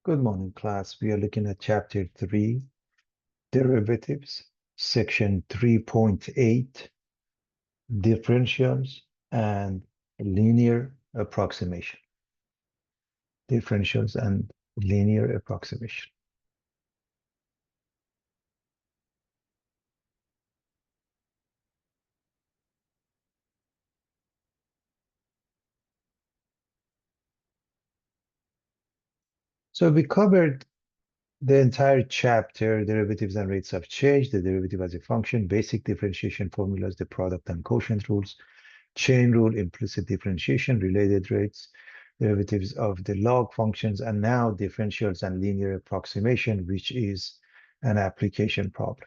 Good morning, class. We are looking at chapter 3, derivatives, section 3.8, differentials and linear approximation. Differentials and linear approximation. So we covered the entire chapter, derivatives and rates of change, the derivative as a function, basic differentiation formulas, the product and quotient rules, chain rule, implicit differentiation, related rates, derivatives of the log functions, and now differentials and linear approximation, which is an application problem.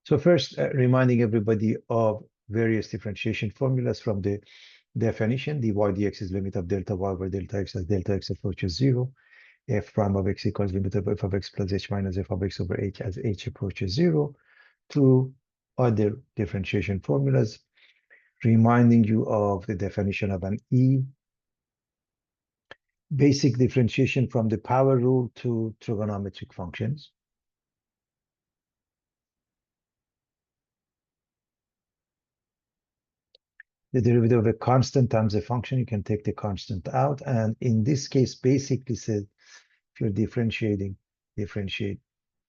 So first, reminding everybody of various differentiation formulas from the definition. dy dx is limit of delta y over delta x as delta x approaches 0. F prime of x equals limit of f of x plus h minus f of x over h as h approaches 0. To other differentiation formulas, reminding you of the definition of an E, basic differentiation from the power rule to trigonometric functions. The derivative of a constant times a function, you can take the constant out. And in this case, basically said, if you're differentiate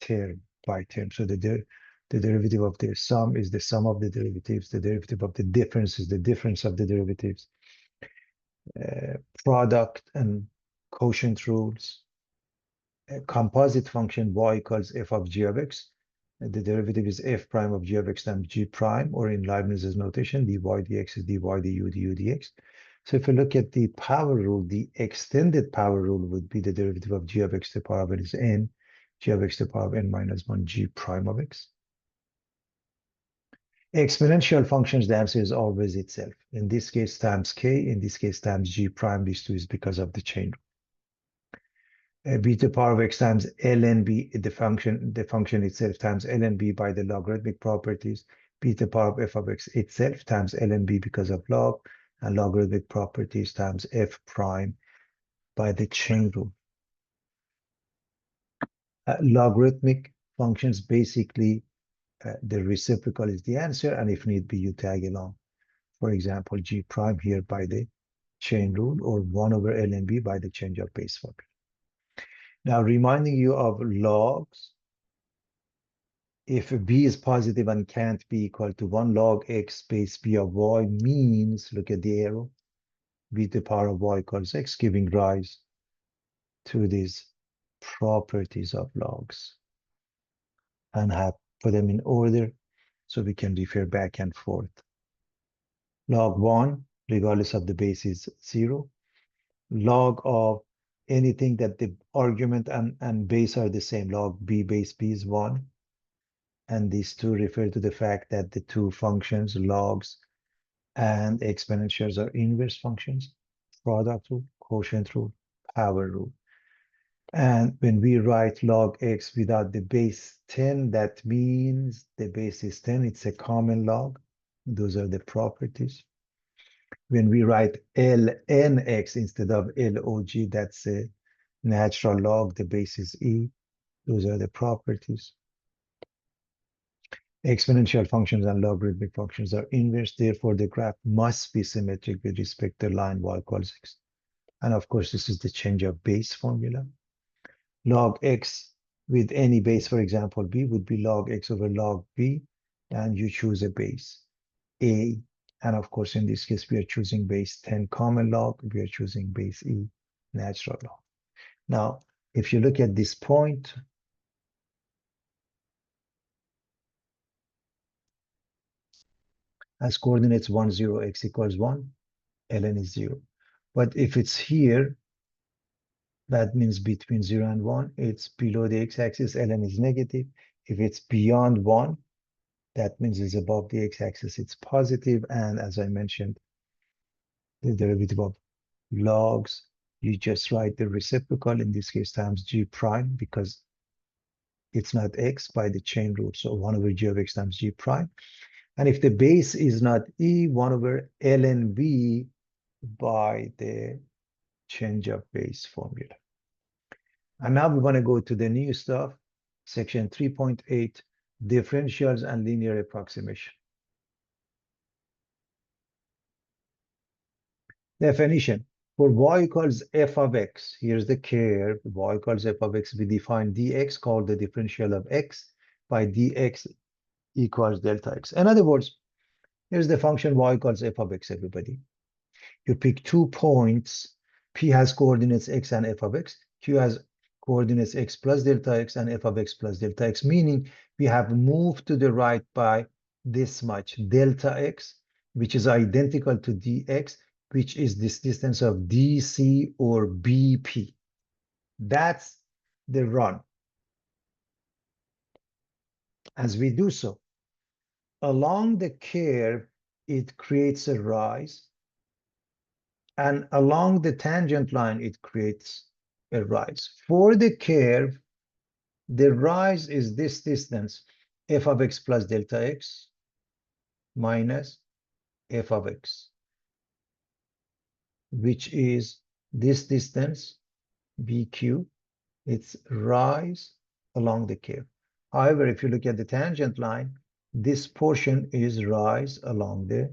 term by term. So the derivative of the sum is the sum of the derivatives. The derivative of the difference is the difference of the derivatives. Product and quotient rules. A composite function y equals f of g of x. The derivative is f prime of g of x times g prime, or in Leibniz's notation, dy dx is dy du dx. So if you look at the power rule, the extended power rule would be the derivative of g of x to the power of n is n, g of x to the power of n minus 1 g prime of x. Exponential functions, the answer is always itself. In this case, times k, in this case, times g prime. These two is because of the chain rule. B to the power of x times ln b, the function itself times ln b by the logarithmic properties, b to the power of f of x itself times ln b because of log, and logarithmic properties times f prime by the chain rule. Logarithmic functions, basically, the reciprocal is the answer, and if need be, you tag along. For example, g prime here by the chain rule, or 1 over ln b by the change of base formula. Now, reminding you of logs, if b is positive and can't be equal to 1 log x base b of y means, look at the arrow, b to the power of y equals x, giving rise to these properties of logs. And have put them in order so we can refer back and forth. Log 1, regardless of the base, is 0. Log of anything that the argument and base are the same, log b base b is 1. And these two refer to the fact that the two functions, logs and exponentials, are inverse functions. Product rule, quotient rule, power rule. And when we write log x without the base 10, that means the base is 10. It's a common log. Those are the properties. When we write ln x instead of log, that's a natural log. The base is e. Those are the properties. Exponential functions and logarithmic functions are inverse. Therefore, the graph must be symmetric with respect to line y equals x. And of course, this is the change of base formula. Log x with any base, for example, b, would be log x over log b, and you choose a base, a. And of course, in this case, we are choosing base 10 common log. We are choosing base e, natural log. Now, if you look at this point, as coordinates 1, 0, x equals 1, ln is 0. But if it's here, that means between 0 and 1, it's below the x-axis, ln is negative. If it's beyond 1, that means it's above the x-axis, it's positive. And as I mentioned, the derivative of logs, you just write the reciprocal, in this case times g prime, because it's not x, by the chain rule. So 1 over g of x times g prime. And if the base is not e, 1 over ln b by the change of base formula. And now we want to go to the new stuff, section 3.8, differentials and linear approximation. Definition. For y equals f of x, here's the curve, y equals f of x, we define dx called the differential of x by dx equals delta x. In other words, here's the function y equals f of x, everybody. You pick 2 points, P has coordinates x and f of x, Q has coordinates x plus delta x and f of x plus delta x, meaning we have moved to the right by this much, delta x, which is identical to dx, which is this distance of dc or bp. That's the run. As we do so, along the curve, it creates a rise, and along the tangent line, it creates a rise. For the curve, the rise is this distance, f of x plus delta x minus f of x, which is this distance, bq. It's rise along the curve. However, if you look at the tangent line, this portion is rise along the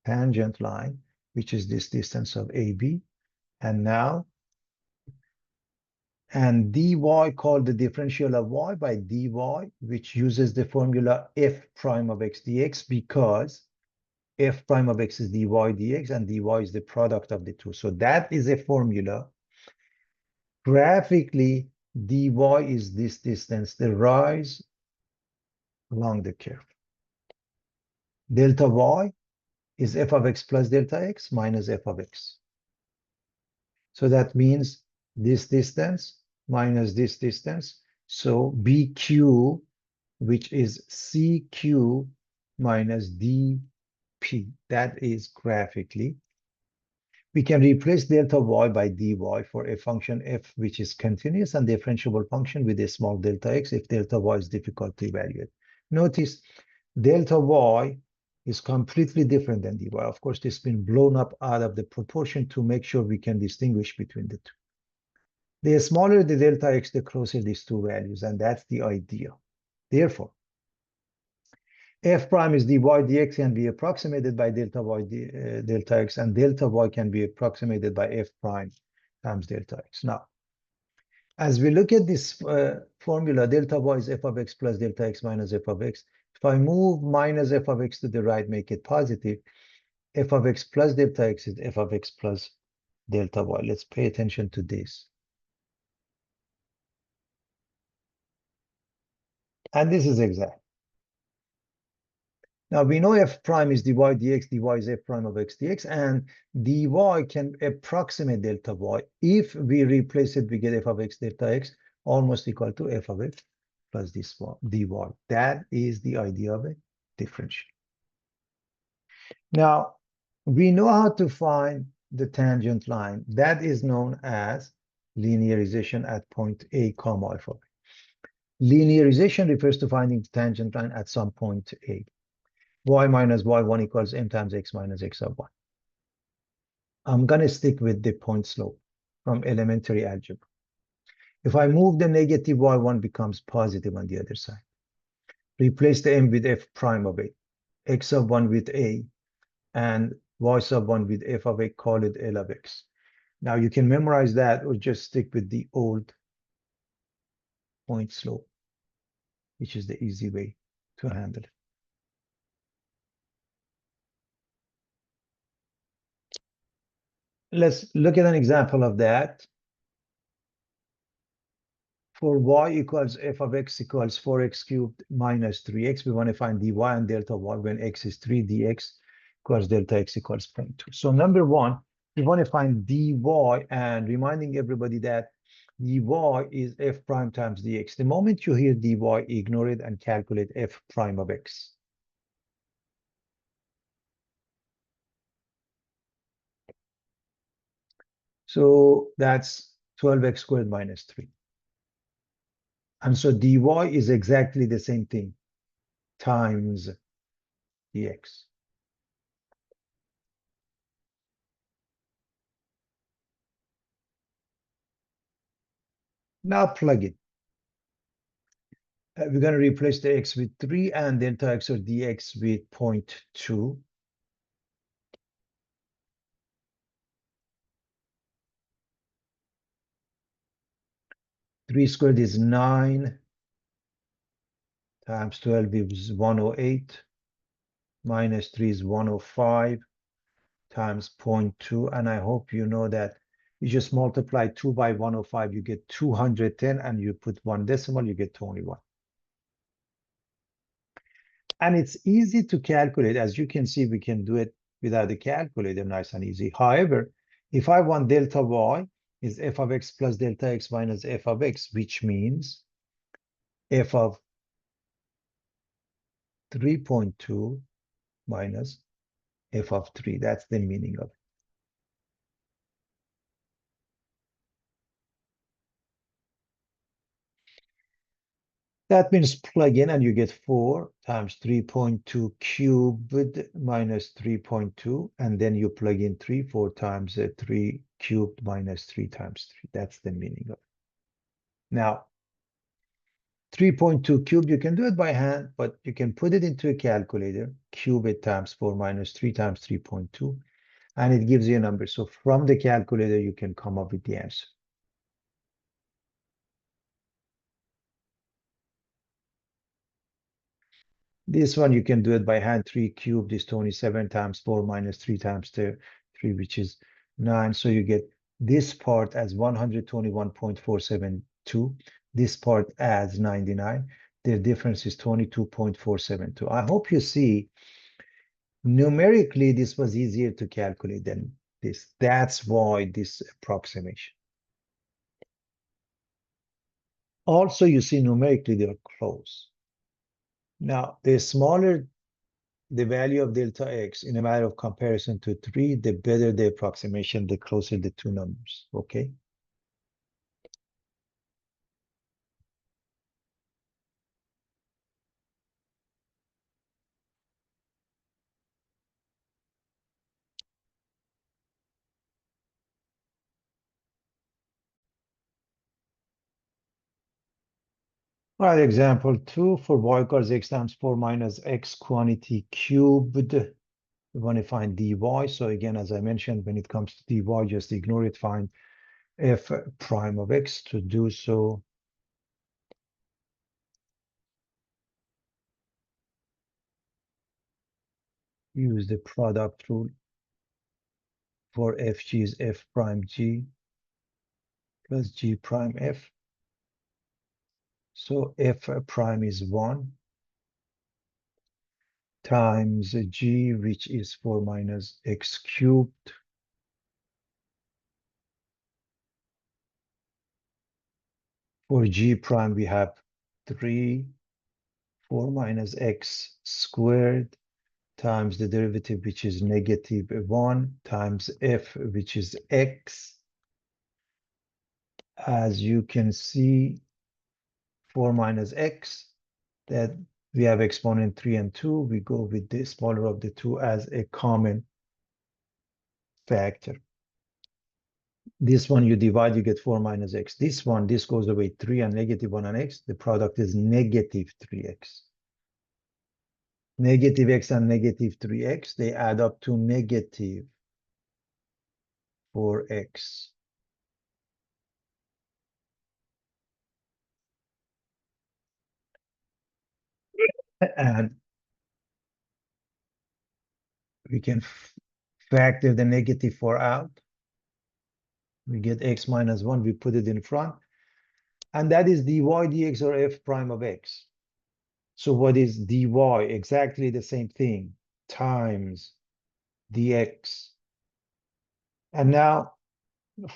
tangent line, which is this distance of AB. And now, and dy called the differential of y by dy, which uses the formula f prime of x dx, because f prime of x is dy dx, and dy is the product of the two. So that is a formula. Graphically, dy is this distance, the rise along the curve. Delta y is f of x plus delta x minus f of x. So that means this distance minus this distance. So bq, which is cq minus dp. That is graphically. We can replace delta y by dy for a function f which is continuous and differentiable function with a small delta x if delta y is difficult to evaluate. Notice delta y is completely different than dy. Of course, this has been blown up out of the proportion to make sure we can distinguish between the two. The smaller the delta x, the closer these two values, and that's the idea. Therefore, f prime is dy dx can be approximated by delta y delta x, and delta y can be approximated by f prime times delta x. Now, as we look at this formula, delta y is f of x plus delta x minus f of x. If I move minus f of x to the right, make it positive, f of x plus delta x is f of x plus delta y. Let's pay attention to this. And this is exact. Now we know f prime is dy dx, dy is f prime of x dx, and dy can approximate delta y. If we replace it, we get f of x delta x almost equal to f of x plus this dy. That is the idea of a differential. Now, we know how to find the tangent line. That is known as linearization at point A, comma alpha. Linearization refers to finding the tangent line at some point A. Y minus y1 equals m times x minus x of 1. I'm going to stick with the point slope from elementary algebra. If I move the negative y1 becomes positive on the other side. Replace the m with f prime of a, x of 1 with a, and y sub 1 with f of a, call it L of x. Now you can memorize that or just stick with the old point slope, which is the easy way to handle it. Let's look at an example of that. For y equals f of x equals 4x cubed minus 3x, we want to find dy and delta y when x is 3, dx equals delta x equals 0.2. So number one, we want to find dy, and reminding everybody that dy is f prime times dx. The moment you hear dy, ignore it and calculate f prime of x. So that's 12x squared minus 3. And so dy is exactly the same thing, times dx. Now plug it. We're going to replace the x with 3 and delta x or dx with 0.2. 3 squared is 9 times 12 is 108 minus 3 is 105 times 0.2. And I hope you know that you just multiply 2 by 105, you get 210, and you put one decimal, you get 21. And it's easy to calculate. As you can see, we can do it without a calculator, nice and easy. However, if I want delta y is f of x plus delta x minus f of x, which means f of 3.2 minus f of 3. That's the meaning of it. That means plug in and you get 4 times 3.2 cubed minus 3.2. And then you plug in 3, 4 times 3 cubed minus 3 times 3. That's the meaning of it. Now, 3.2 cubed, you can do it by hand, but you can put it into a calculator, cube it times 4 minus 3 times 3.2, and it gives you a number. So from the calculator, you can come up with the answer. This one, you can do it by hand. 3 cubed is 27 times 4 minus 3 times 3, which is 9. So you get this part as 121.472. This part as 99. The difference is 22.472. I hope you see numerically this was easier to calculate than this. That's why this approximation. Also, you see numerically they're close. Now, the smaller the value of delta x in a matter of comparison to 3, the better the approximation, the closer the two numbers, okay? All right, example 2, for y equals x times 4 minus x quantity cubed. We want to find dy. So again, as I mentioned, when it comes to dy, just ignore it, find f prime of x. To do so, use the product rule. For fg is f prime g plus g prime f. So f prime is 1 times g, which is 4 minus x cubed. For g prime, we have 3, 4 minus x squared times the derivative, which is negative 1, times f, which is x. As you can see, 4 minus x, that we have exponent 3 and 2. We go with the smaller of the two as a common factor. This one you divide, you get 4 minus x. This one, this goes away, 3 and negative 1 and x. The product is negative 3x. Negative x and negative 3x, they add up to negative 4x. And we can factor the negative 4 out. We get x minus 1, we put it in front. And that is dy dx or f prime of x. So what is dy? Exactly the same thing, times dx. And now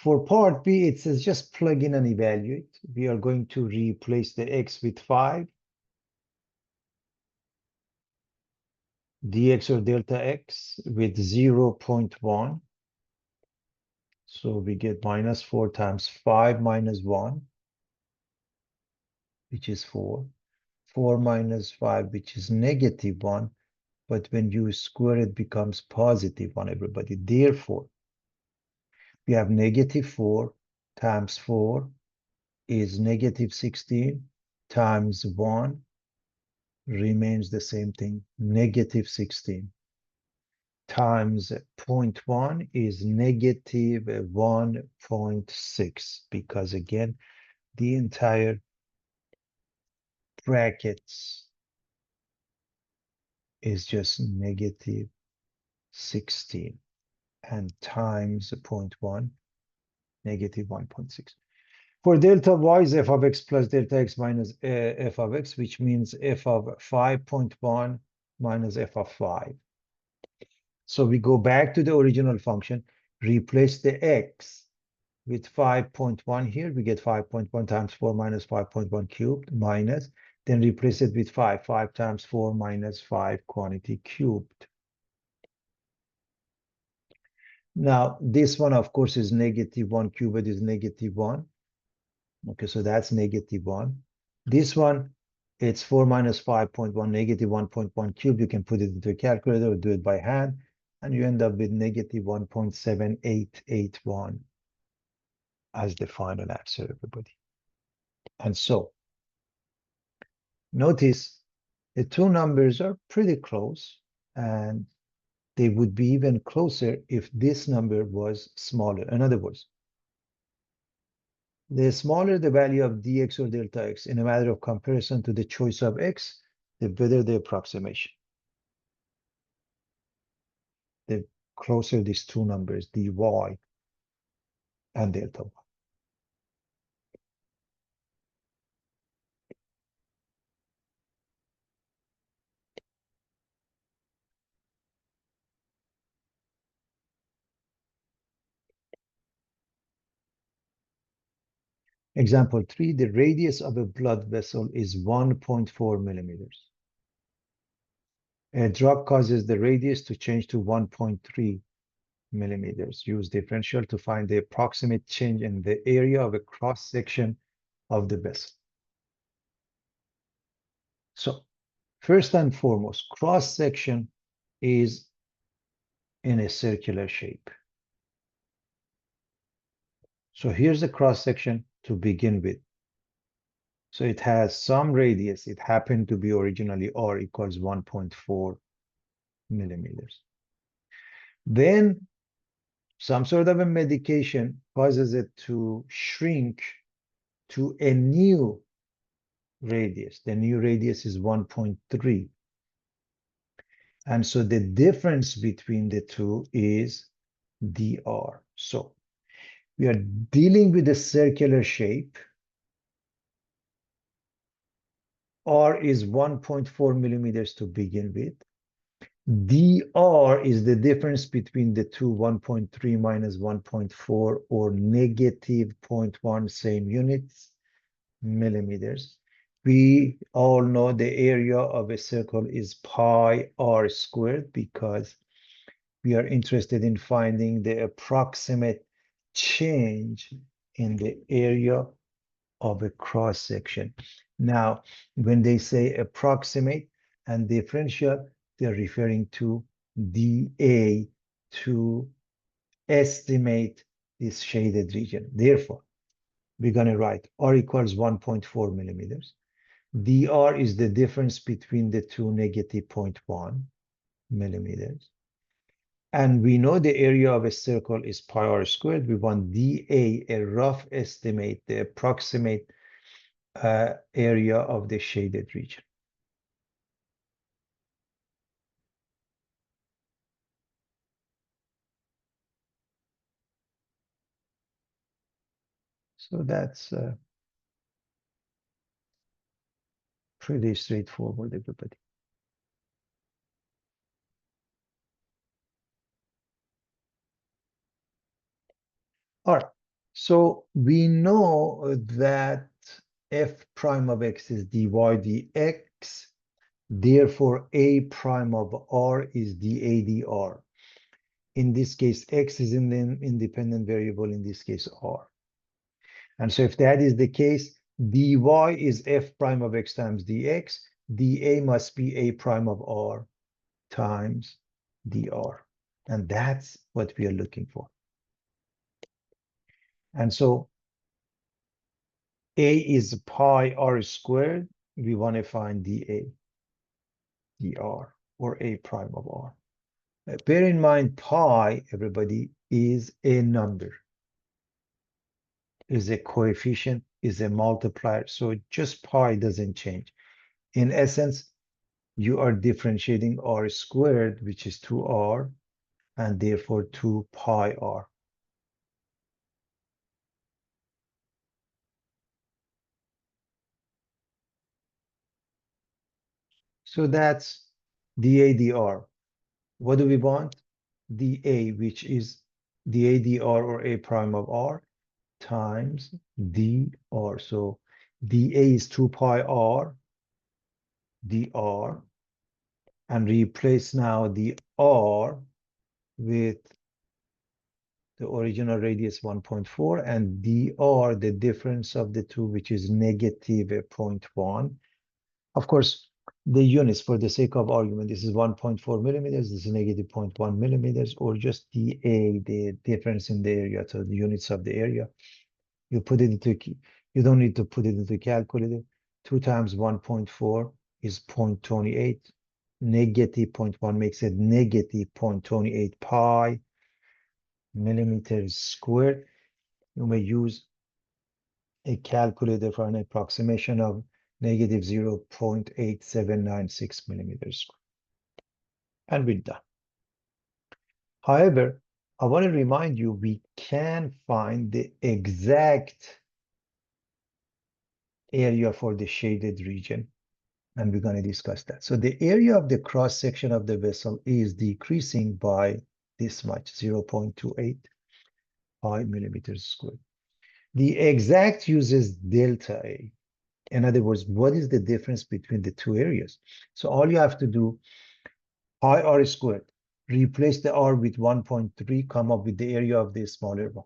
for part B, it says just plug in and evaluate. We are going to replace the x with 5. Dx or delta x with 0.1. So we get minus 4 times 5 minus 1, which is 4. 4 minus 5, which is negative 1. But when you square it, becomes positive 1, everybody. Therefore, we have negative 4 times 4 is negative 16 times 1 remains the same thing, negative 16 times 0.1 is negative 1.6, because again, the entire brackets is just negative 16 and times 0.1, negative 1.6. For delta y is f of x plus delta x minus f of x, which means f of 5.1 minus f of 5. So we go back to the original function, replace the x with 5.1 here. We get 5.1 times 4 minus 5.1 cubed minus, then replace it with 5. 5 times 4 minus 5 quantity cubed. Now, this one, of course, is negative 1 cubed is negative 1. Okay, so that's negative 1. This one, it's 4 minus 5.1, negative 1.1 cubed. You can put it into a calculator or do it by hand, and you end up with negative 1.7881 as the final answer, everybody. And so, notice the two numbers are pretty close, and they would be even closer if this number was smaller. In other words, the smaller the value of dx or delta x in a matter of comparison to the choice of x, the better the approximation. The closer these two numbers, dy and delta y. Example 3, the radius of a blood vessel is 1.4 millimeters. A drop causes the radius to change to 1.3 millimeters. Use differential to find the approximate change in the area of a cross section of the vessel. So, first and foremost, cross section is in a circular shape. So here's the cross section to begin with. So it has some radius. It happened to be originally r equals 1.4 millimeters. Then some sort of a medication causes it to shrink to a new radius. The new radius is 1.3. And so the difference between the two is dr. So we are dealing with a circular shape. R is 1.4 millimeters to begin with. dr is the difference between the two, 1.3 minus 1.4, or negative 0.1, same units, millimeters. We all know the area of a circle is pi r squared, because we are interested in finding the approximate change in the area of a cross section. Now, when they say approximate and differential, they're referring to dA to estimate this shaded region. Therefore, we're going to write r equals 1.4 millimeters. dr is the difference between the two, negative 0.1 millimeters. And we know the area of a circle is pi r squared. We want dA, a rough estimate, the approximate area of the shaded region. So that's pretty straightforward, everybody. All right, so we know that f prime of x is dy dx, therefore a prime of r is dA dr. In this case, x is an independent variable, in this case, r. And so if that is the case, dy is f prime of x times dx, dA must be a prime of r times dr. And that's what we are looking for. And so A is pi r squared. We want to find dA, dr, or A prime of r. Bear in mind, pi, everybody, is a number, is a coefficient, is a multiplier. So just pi doesn't change. In essence, you are differentiating r squared, which is 2r, and therefore 2 pi r. So that's dA dr. What do we want? dA, which is dA dr, or A prime of r, times dr. So dA is 2 pi r dr, and replace now the r with the original radius 1.4, and dr, the difference of the two, which is negative 0.1. Of course, the units, for the sake of argument, this is 1.4 millimeters, this is negative 0.1 millimeters, or just dA, the difference in the area, so the units of the area. You put it into, you don't need to put it into calculator. 2 times 1.4 is 0.28. Negative 0.1 makes it negative 0.28 pi millimeters squared. You may use a calculator for an approximation of negative 0.8796 millimeters squared. And we're done. However, I want to remind you, we can find the exact area for the shaded region, and we're going to discuss that. So the area of the cross section of the vessel is decreasing by this much, 0.28 pi millimeters squared. The exact uses delta A. In other words, what is the difference between the two areas? So all you have to do, pi r squared, replace the r with 1.3, come up with the area of the smaller one.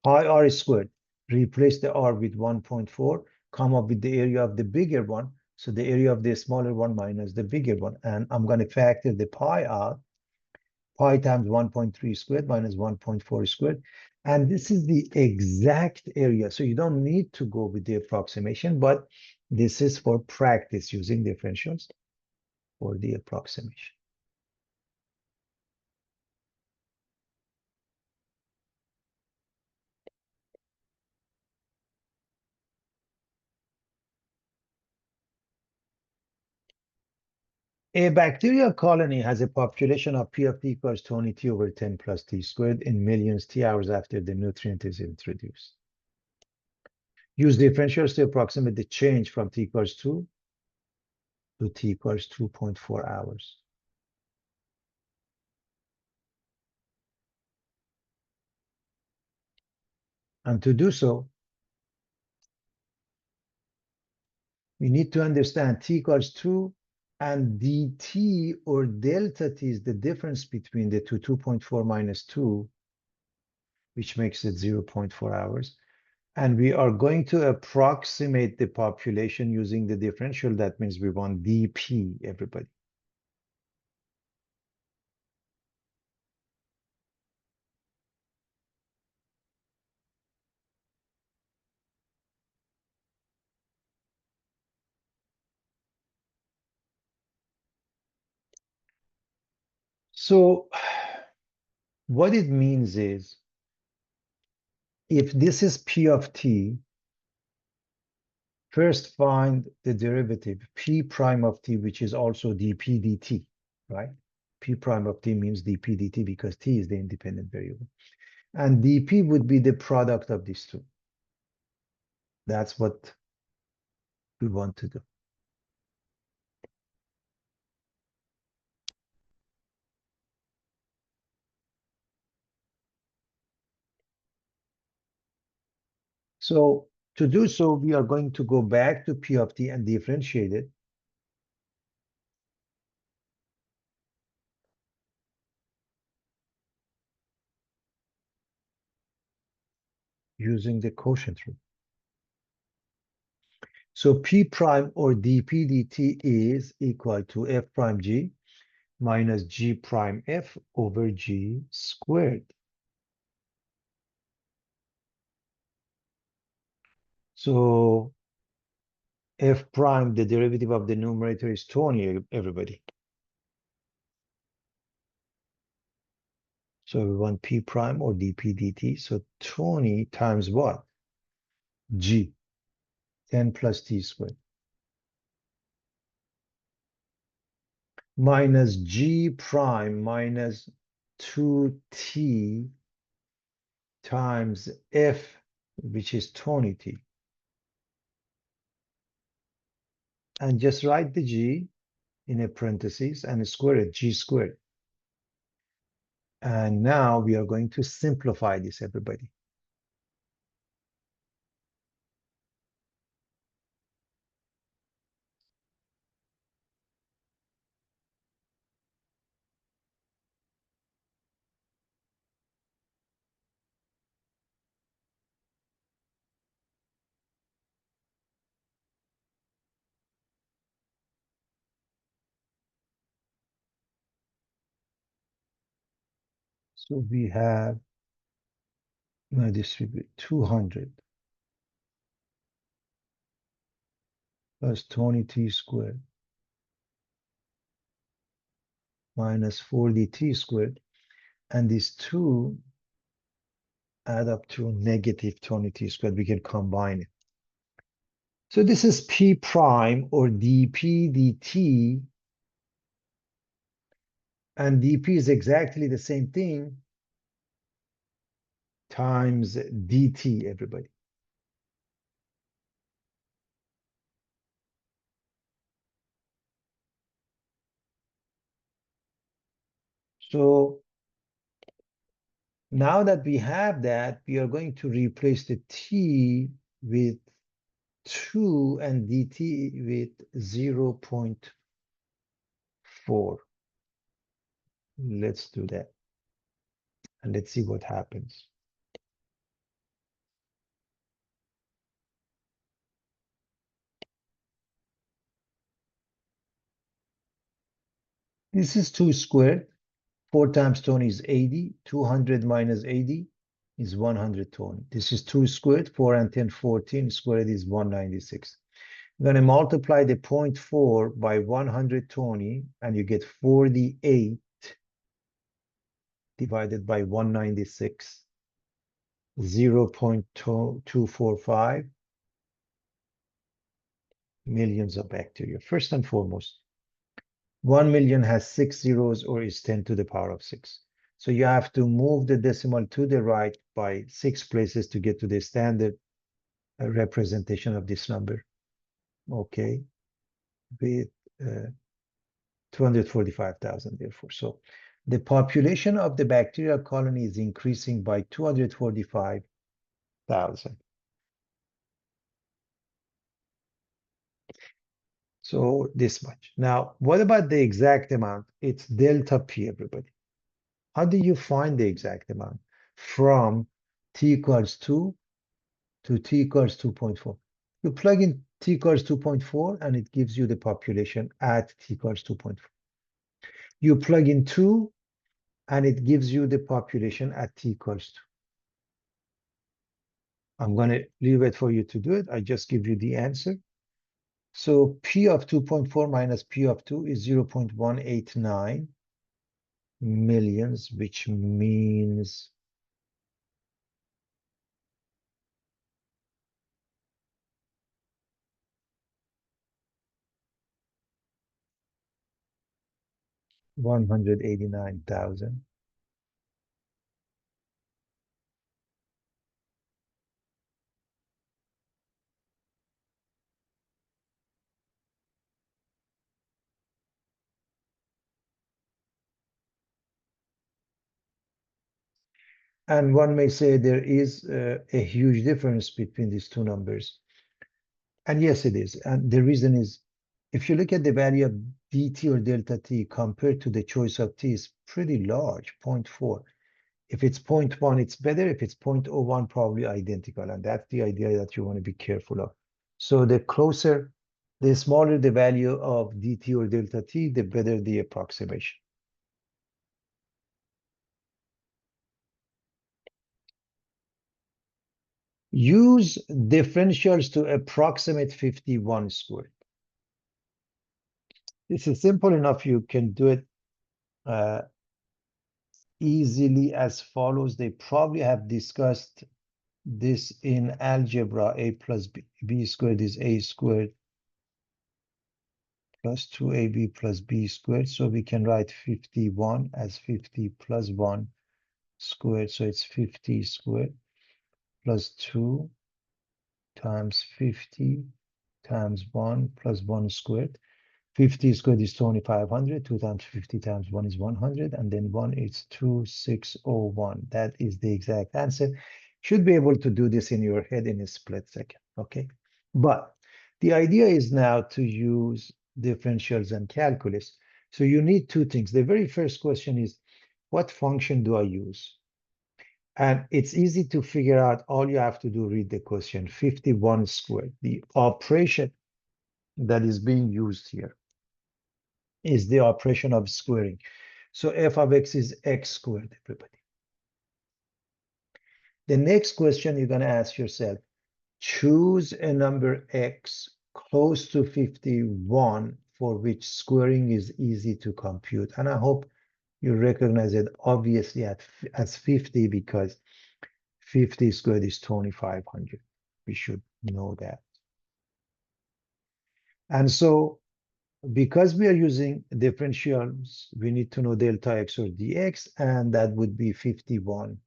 Pi r squared, replace the r with 1.4, come up with the area of the bigger one. So the area of the smaller one minus the bigger one. And I'm going to factor the pi out. Pi times 1.3 squared minus 1.4 squared. And this is the exact area. So you don't need to go with the approximation, but this is for practice using differentials for the approximation. A bacterial colony has a population of P of t equals 20t over 10 plus t squared in millions t hours after the nutrient is introduced. Use differentials to approximate the change from t equals 2 to t equals 2.4 hours. And to do so, we need to understand t equals 2, and dt, or delta t, is the difference between the two, 2.4 minus 2, which makes it 0.4 hours. And we are going to approximate the population using the differential. That means we want dp, everybody. So what it means is, if this is p of t, first find the derivative p prime of t, which is also dp dt, right? P prime of t means dp dt because t is the independent variable. And dp would be the product of these two. That's what we want to do. So to do so, we are going to go back to p of t and differentiate it using the quotient rule. So p prime, or dp dt, is equal to f prime g minus g prime f over g squared. So f prime, the derivative of the numerator is 20, everybody. So we want p prime or dp dt. So 20 times what? G, 10 plus t squared. Minus g prime minus 2t times f, which is 20t. And just write the g in a parenthesis and square it, g squared. And now we are going to simplify this, everybody. So we have, now distribute 200 plus 20t squared minus 40t squared. And these two add up to negative 20t squared. We can combine it. So this is p prime or dp dt. And dp is exactly the same thing times dt, everybody. So now that we have that, we are going to replace the t with 2 and dt with 0.4. Let's do that. And let's see what happens. This is 2 squared. 4 times 20 is 80. 200 minus 80 is 120. This is 2 squared. 4 and 10, 14 squared is 196. I'm going to multiply the 0.4 by 120, and you get 48 divided by 196, 0.245 millions of bacteria. First and foremost, 1 million has 6 zeros or is 10 to the power of 6. So you have to move the decimal to the right by 6 places to get to the standard representation of this number. Okay, with 245,000, therefore. So the population of the bacterial colony is increasing by 245,000. So this much. Now, what about the exact amount? It's delta P, everybody. How do you find the exact amount? From t equals 2 to t equals 2.4. You plug in t equals 2.4 and it gives you the population at t equals 2.4. You plug in 2 and it gives you the population at t equals 2. I'm going to leave it for you to do it. I just give you the answer. So P of 2.4 minus P of 2 is 0.189 millions, which means 189,000. And one may say there is a huge difference between these two numbers. And yes, it is. And the reason is, if you look at the value of dt or delta t compared to the choice of t is pretty large, 0.4. If it's 0.1, it's better. If it's 0.01, probably identical. And that's the idea that you want to be careful of. So the closer, the smaller the value of dt or delta t, the better the approximation. Use differentials to approximate 51 squared. This is simple enough. You can do it easily as follows. They probably have discussed this in algebra. A plus b squared is a squared plus 2ab plus b squared. So we can write 51 as 50 plus 1 squared. So it's 50 squared plus 2 times 50 times 1 plus 1 squared. 50 squared is 2500. 2 times 50 times 1 is 100. And then 1 is 2601. That is the exact answer. Should be able to do this in your head in a split second. Okay. But the idea is now to use differentials and calculus. So you need two things. The very first question is, what function do I use? And it's easy to figure out. All you have to do, read the question. 51 squared. The operation that is being used here is the operation of squaring. So f of x is x squared, everybody. The next question you're going to ask yourself, choose a number x close to 51 for which squaring is easy to compute. And I hope you recognize it obviously as 50, because 50 squared is 2500. We should know that. And so because we are using differentials, we need to know delta x or dx, and that would be 51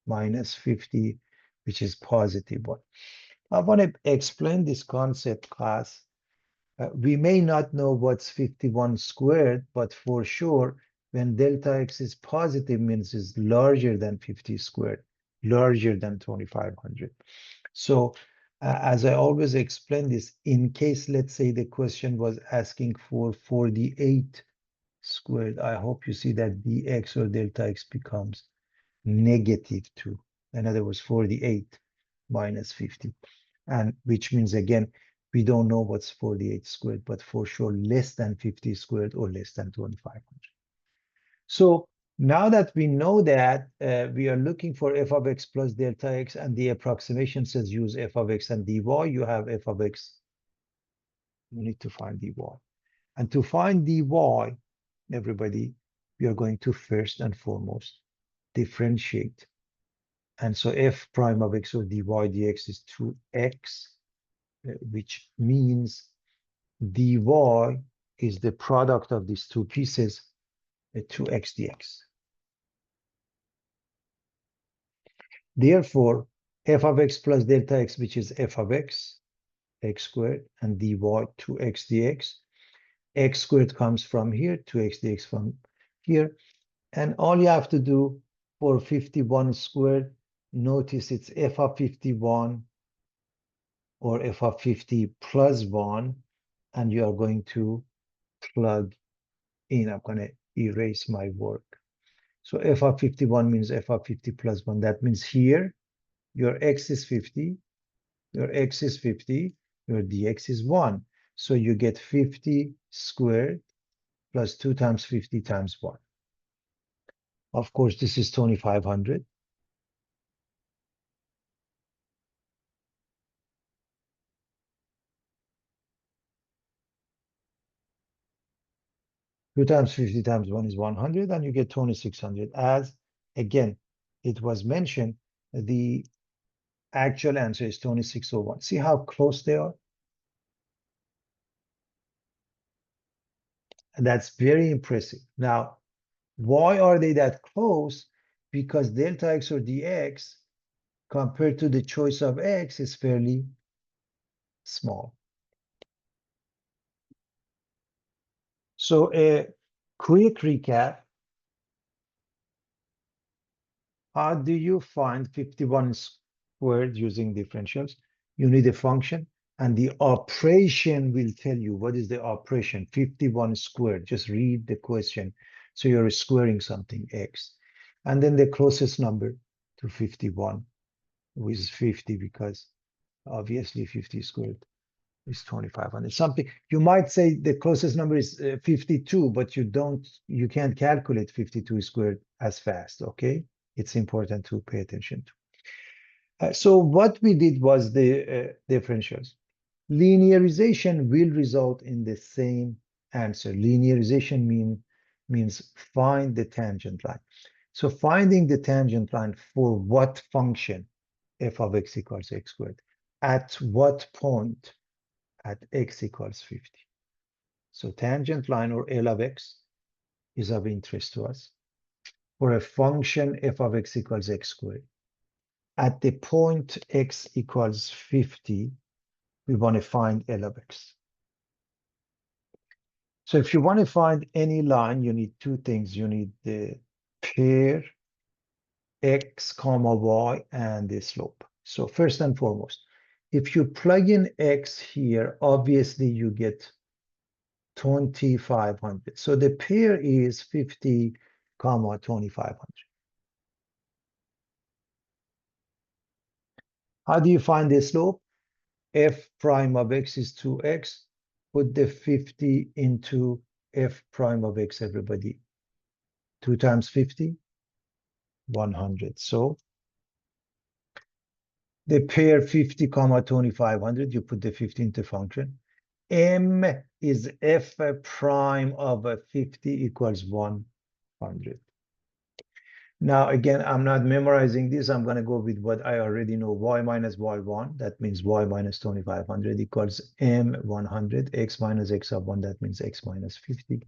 minus 50, which is positive 1. I want to explain this concept, class. We may not know what's 51 squared, but for sure, when delta x is positive, means it's larger than 50 squared, larger than 2500. So as I always explain this, in case, let's say the question was asking for 48 squared, I hope you see that dx or delta x becomes negative 2. In other words, 48 minus 50. And which means, again, we don't know what's 48 squared, but for sure less than 50 squared or less than 2500. So now that we know that, we are looking for f of x plus delta x, and the approximation says use f of x and dy. You have f of x. You need to find dy. And to find dy, everybody, we are going to first and foremost differentiate. And so f prime of x or dy dx is 2x, which means dy is the product of these two pieces, 2x dx. Therefore, f of x plus delta x, which is f of x, x squared, and dy 2x dx. X squared comes from here, 2x dx from here. And all you have to do for 51 squared, notice it's f of 51 or f of 50 plus 1, and you are going to plug in. I'm going to erase my work. So f of 51 means f of 50 plus 1. That means here, your x is 50, your x is 50, your dx is 1. So you get 50 squared plus 2 times 50 times 1. Of course, this is 2500. Two times 50 times 1 is 100, and you get 2600. As, again, it was mentioned, the actual answer is 2601. See how close they are? And that's very impressive. Now, why are they that close? Because delta x or dx compared to the choice of x is fairly small. So a quick recap. How do you find 51 squared using differentials? You need a function, and the operation will tell you what is the operation. 51 squared. Just read the question. So you're squaring something, x. And then the closest number to 51, which is 50, because obviously 50 squared is 2500. Something you might say the closest number is 52, but you can't calculate 52 squared as fast. Okay, it's important to pay attention to. So what we did was the differentials. Linearization will result in the same answer. Linearization means find the tangent line. So finding the tangent line for what function f of x equals x squared? At what point at x equals 50? So tangent line or L of x is of interest to us for a function f of x equals x squared. At the point x equals 50, we want to find L of x. So if you want to find any line, you need two things. You need the pair x comma y and the slope. So first and foremost, if you plug in x here, obviously you get 2500. So the pair is 50 comma 2500. How do you find the slope? F prime of x is 2x. Put the 50 into f prime of x, everybody. 2 times 50, 100. So the pair 50 comma 2500, you put the 50 into function. M is f prime of 50 equals 100. Now, again, I'm not memorizing this. I'm going to go with what I already know. Y minus y1, that means y minus 2500 equals m100. X minus x of 1, that means x minus 50.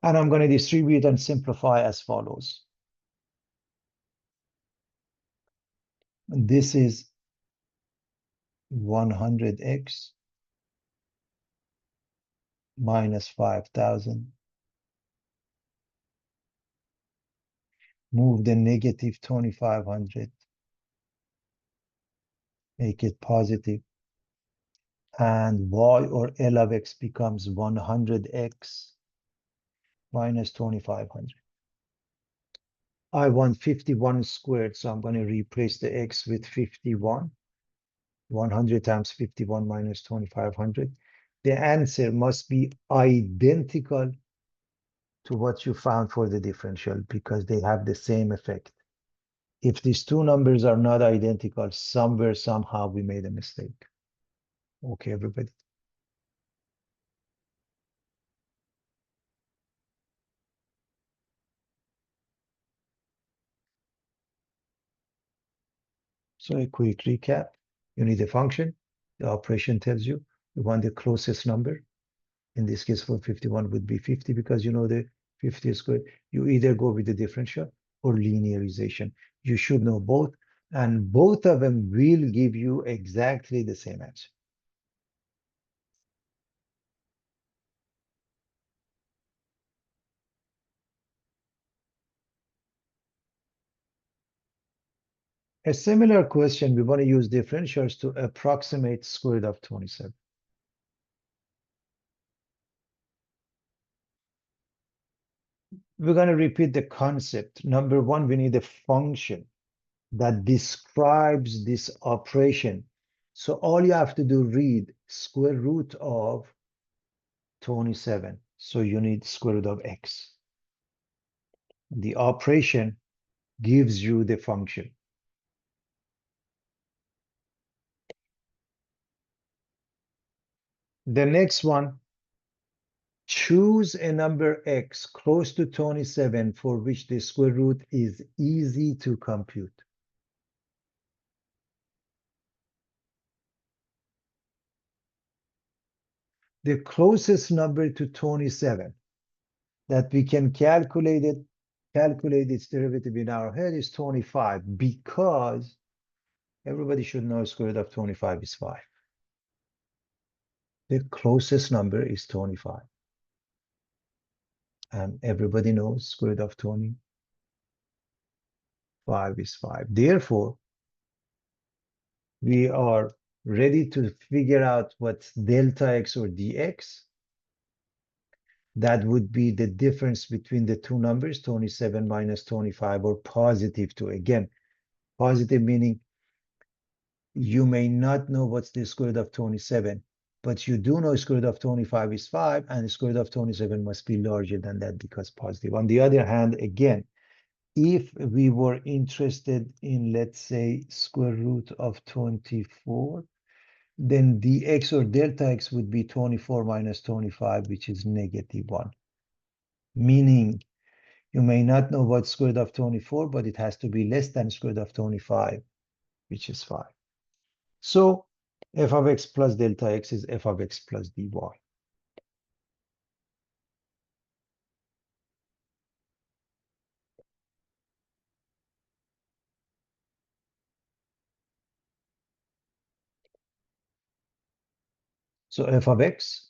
And I'm going to distribute and simplify as follows. This is 100x minus 5000. Move the negative 2500, make it positive, and y or L of x becomes 100x minus 2500. I want 51 squared, so I'm going to replace the x with 51. 100 times 51 minus 2500. The answer must be identical to what you found for the differential because they have the same effect. If these two numbers are not identical, somewhere, somehow, we made a mistake. Okay, everybody. So a quick recap. You need a function. The operation tells you want the closest number. In this case, for 51 would be 50 because you know the 50 is good. You either go with the differential or linearization. You should know both, and both of them will give you exactly the same answer. A similar question, we want to use differentials to approximate square root of 27. We're going to repeat the concept. Number one, we need a function that describes this operation. So all you have to do, read square root of 27. So you need square root of x. The operation gives you the function. The next one, choose a number x close to 27 for which the square root is easy to compute. The closest number to 27 that we can calculate its derivative in our head is 25 because everybody should know square root of 25 is 5. The closest number is 25. And everybody knows square root of 25 is 5. Therefore, we are ready to figure out what's delta x or dx. That would be the difference between the two numbers, 27 minus 25, or positive 2. Again, positive meaning you may not know what's the square root of 27, but you do know square root of 25 is 5, and the square root of 27 must be larger than that because positive. On the other hand, again, if we were interested in, let's say, square root of 24, then dx or delta x would be 24 minus 25, which is -1. Meaning, you may not know what square root of 24, but it has to be less than square root of 25, which is 5. So f of x plus delta x is f of x plus dy. So f of x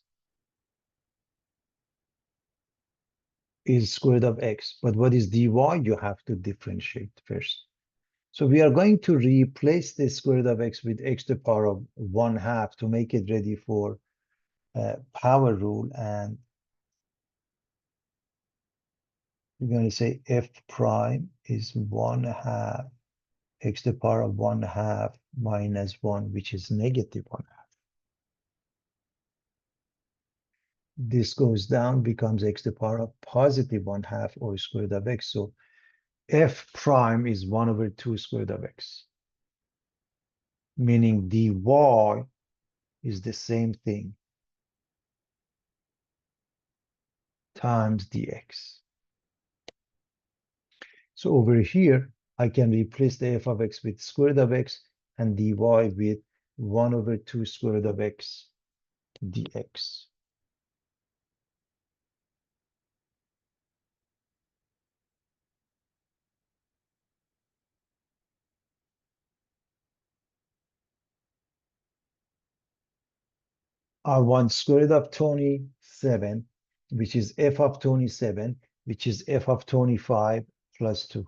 is square root of x. But what is dy? You have to differentiate first. So we are going to replace the square root of x with x to the power of 1/2 to make it ready for power rule. And we're going to say f prime is 1/2 x to the power of 1/2 minus 1, which is -1/2. This goes down, becomes x to the power of +1/2 or square root of x. So f prime is 1/2 square root of x, meaning dy is the same thing times dx. So over here, I can replace the f of x with square root of x and dy with 1/2 square root of x dx. I want square root of 27, which is f of 27, which is f of 25 plus 2.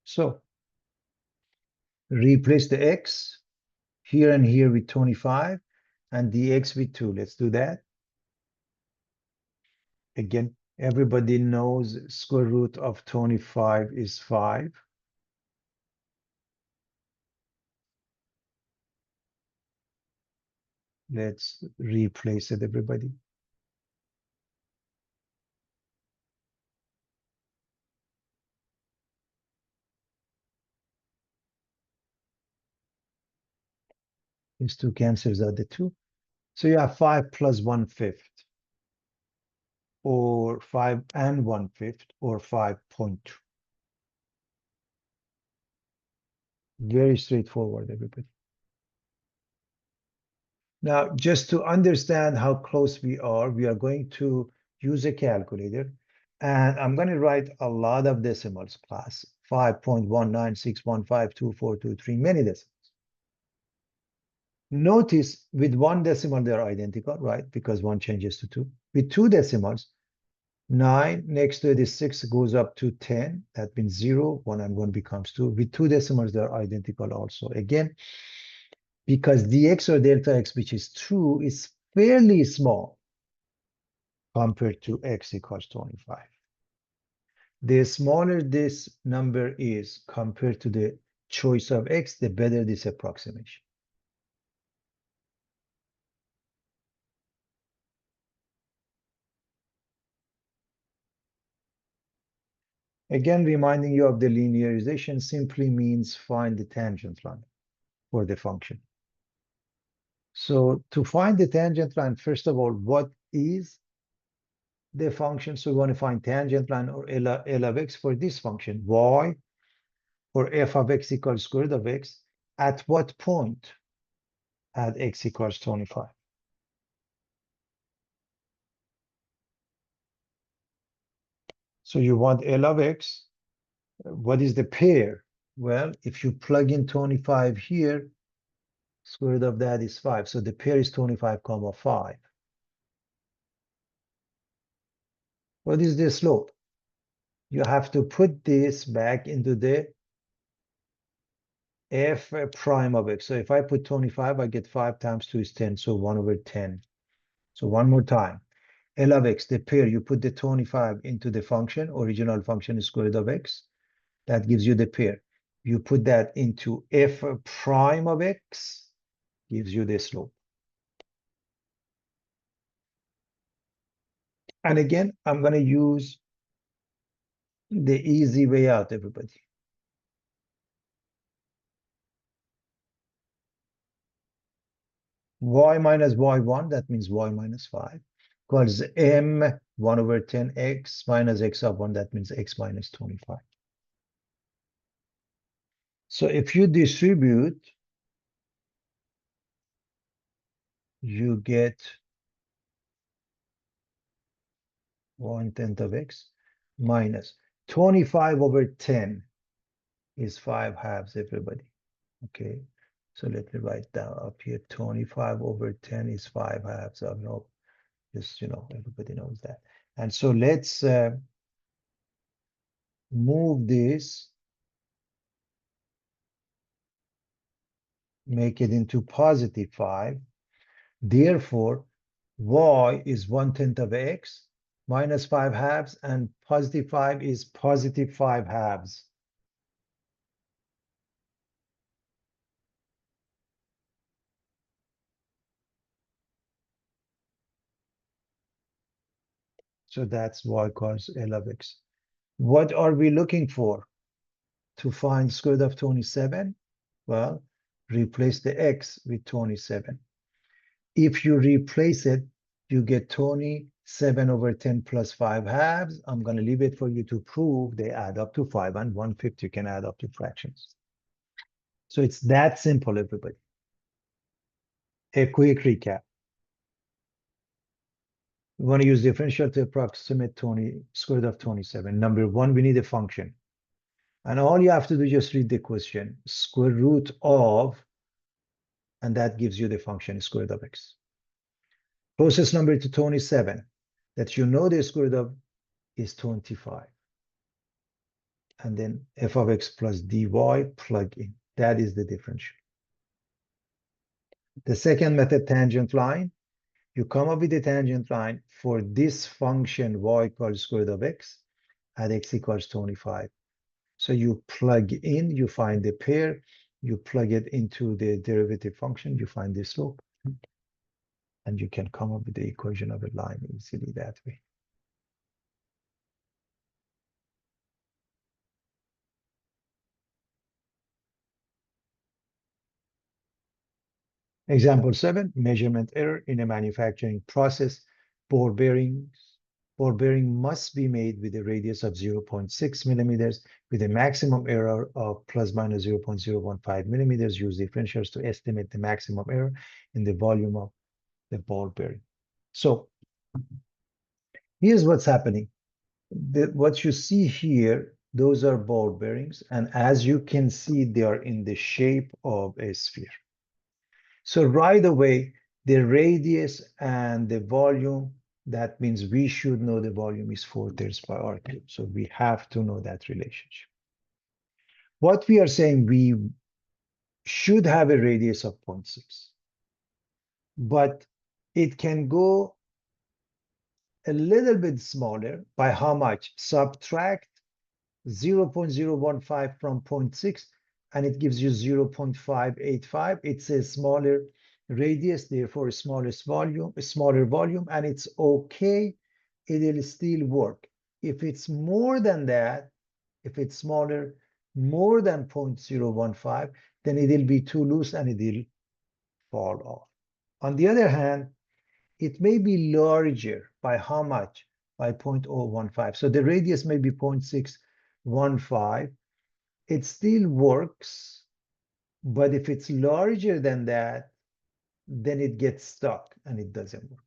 So replace the x here and here with 25 and dx with 2. Let's do that. Again, everybody knows square root of 25 is 5. Let's replace it, everybody. These two cancels out the 2. So you have 5 plus 1/5, or 5 and 1/5, or 5.2. Very straightforward, everybody. Now, just to understand how close we are going to use a calculator. And I'm going to write a lot of decimals, class. 5.196152423, many decimals. Notice with one decimal, they're identical, right? Because one changes to 2. With two decimals, 9 next to it is 6 goes up to 10. That means 0, 1 and 1 becomes 2. With two decimals, they're identical also. Again, because dx or delta x, which is true, is fairly small compared to x equals 25. The smaller this number is compared to the choice of x, the better this approximation. Again, reminding you of the linearization simply means find the tangent line for the function. So to find the tangent line, first of all, what is the function? So we want to find tangent line or L of x for this function, y, or f of x equals square root of x. At what point? At x equals 25. So you want L of x. What is the pair? Well, if you plug in 25 here, square root of that is 5. So the pair is 25 comma 5. What is the slope? You have to put this back into the f prime of x. So if I put 25, I get 5 times 2 is 10. So 1/10. So one more time. L of x, the pair, you put the 25 into the function, original function is square root of x. That gives you the pair. You put that into f prime of x, gives you the slope. And again, I'm going to use the easy way out, everybody. Y minus y1, that means y minus 5, equals m 1 over 10 x minus x of 1, that means x minus 25. So if you distribute, you get 1/10 of x minus 25 over 10 is 5 halves, everybody. Okay, so let me write down up here, 25 over 10 is 5 halves. I know, just, everybody knows that. And so let's move this, make it into positive 5. Therefore, y is 1/10 of x minus 5 halves, and positive 5 is positive 5 halves. So that's y equals L of x. What are we looking for to find square root of 27? Well, replace the x with 27. If you replace it, you get 27 over 10 plus 5 halves. I'm going to leave it for you to prove they add up to 5, and 1/5 you can add up to fractions. So it's that simple, everybody. A quick recap. We want to use differential to approximate square root of 27. Number one, we need a function. And all you have to do is just read the question, square root of, and that gives you the function square root of x. Closest number to 27 that you know the square root of is 25. And then f of x plus dy, plug in. That is the differential. The second method, tangent line. You come up with a tangent line for this function y equals square root of x at x equals 25. So you plug in, you find the pair, you plug it into the derivative function, you find the slope, and you can come up with the equation of a line easily that way. Example 7, measurement error in a manufacturing process. Ball bearing must be made with a radius of 0.6 millimeters with a maximum error of plus minus 0.015 millimeters. Use differentials to estimate the maximum error in the volume of the ball bearing. So here's what's happening. What you see here, those are ball bearings. And as you can see, they are in the shape of a sphere. So right away, the radius and the volume, that means we should know the volume is 4/3 by r cubed. So we have to know that relationship. What we are saying, we should have a radius of 0.6, but it can go a little bit smaller. By how much? Subtract 0.015 from 0.6, and it gives you 0.585. It's a smaller radius, therefore a smaller volume, and it's okay. It'll still work. If it's more than that, if it's smaller, more than 0.015, then it'll be too loose and it'll fall off. On the other hand, it may be larger. By how much? By 0.015. So the radius may be 0.615. It still works, but if it's larger than that, then it gets stuck and it doesn't work.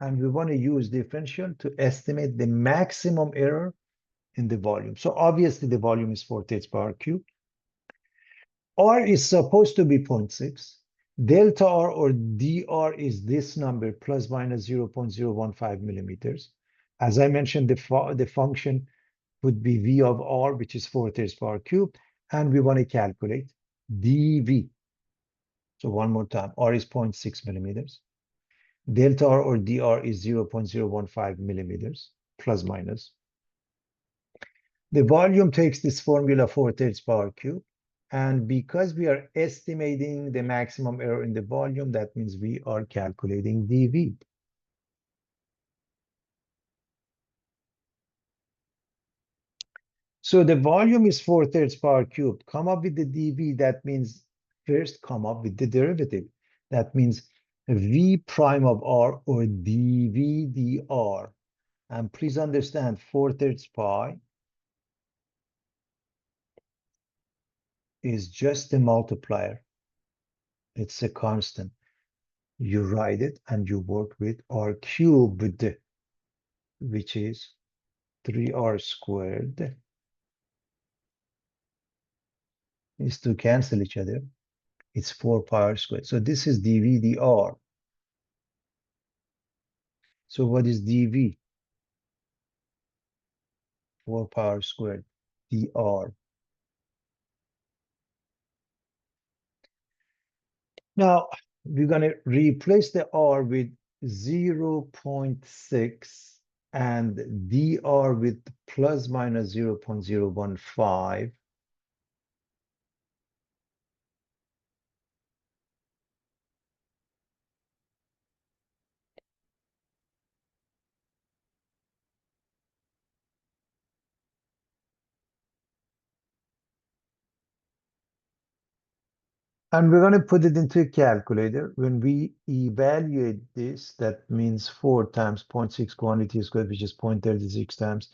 And we want to use differential to estimate the maximum error in the volume. So obviously the volume is 4/3 by r cubed. R is supposed to be 0.6. Delta R or dr is this number plus minus 0.015 millimeters. As I mentioned, the function would be v of r, which is 4/3 by r cubed, and we want to calculate. dV. So one more time, R is 0.6 millimeters. Delta R or dr is 0.015 millimeters, plus minus. The volume takes this formula 4/3 power cube. And because we are estimating the maximum error in the volume, that means we are calculating dV. So the volume is 4/3 power cubed. Come up with the dV. That means first come up with the derivative. That means V prime of R or dV dr. And please understand 4/3 pi is just a multiplier. It's a constant. You write it and you work with R cubed, which is 3R squared. Is to cancel each other. It's 4 pi R squared. So this is dV dr. So what is dV? 4 pi R squared dr. Now we're going to replace the R with 0.6 and dr with plus minus 0.015. And we're going to put it into a calculator. When we evaluate this, that means 4 times 0.6 quantity squared, which is 0.36 times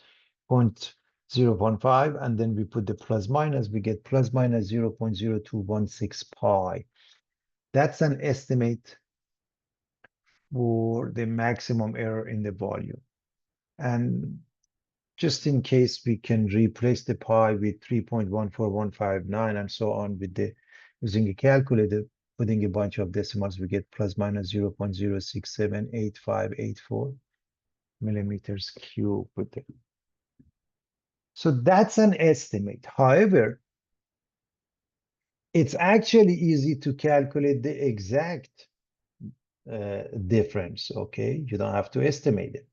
0.015. And then we put the plus minus, we get plus minus 0.0216 pi. That's an estimate for the maximum error in the volume. And just in case, we can replace the pi with 3.14159 and so on with the using a calculator, putting a bunch of decimals, we get plus minus 0.0678584 millimeters cubed with it. So that's an estimate. However, it's actually easy to calculate the exact difference, okay? You don't have to estimate it.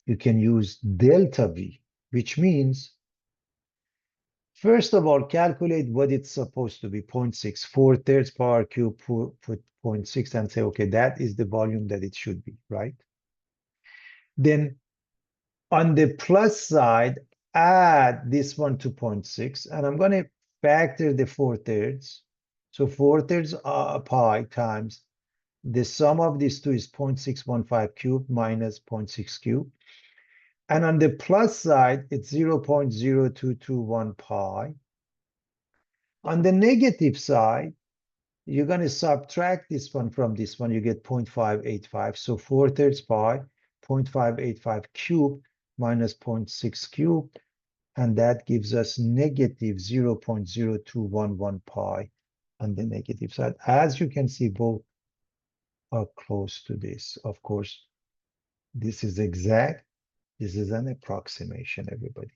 You can use delta V, which means first of all, calculate what it's supposed to be, 0.6, 4/3 power cube, put 0.6 and say, okay, that is the volume that it should be, right? Then on the plus side, add this one to 0.6, and I'm going to factor the 4/3. So 4/3 pi times the sum of these two is 0.615 cubed minus 0.6 cubed. And on the plus side, it's 0.0221 pi. On the negative side, you're going to subtract this one from this one. You get 0.585. So 4/3 pi, 0.585 cubed minus 0.6 cubed. And that gives us negative 0.0211 pi on the negative side. As you can see, both are close to this. Of course, this is exact. This is an approximation, everybody.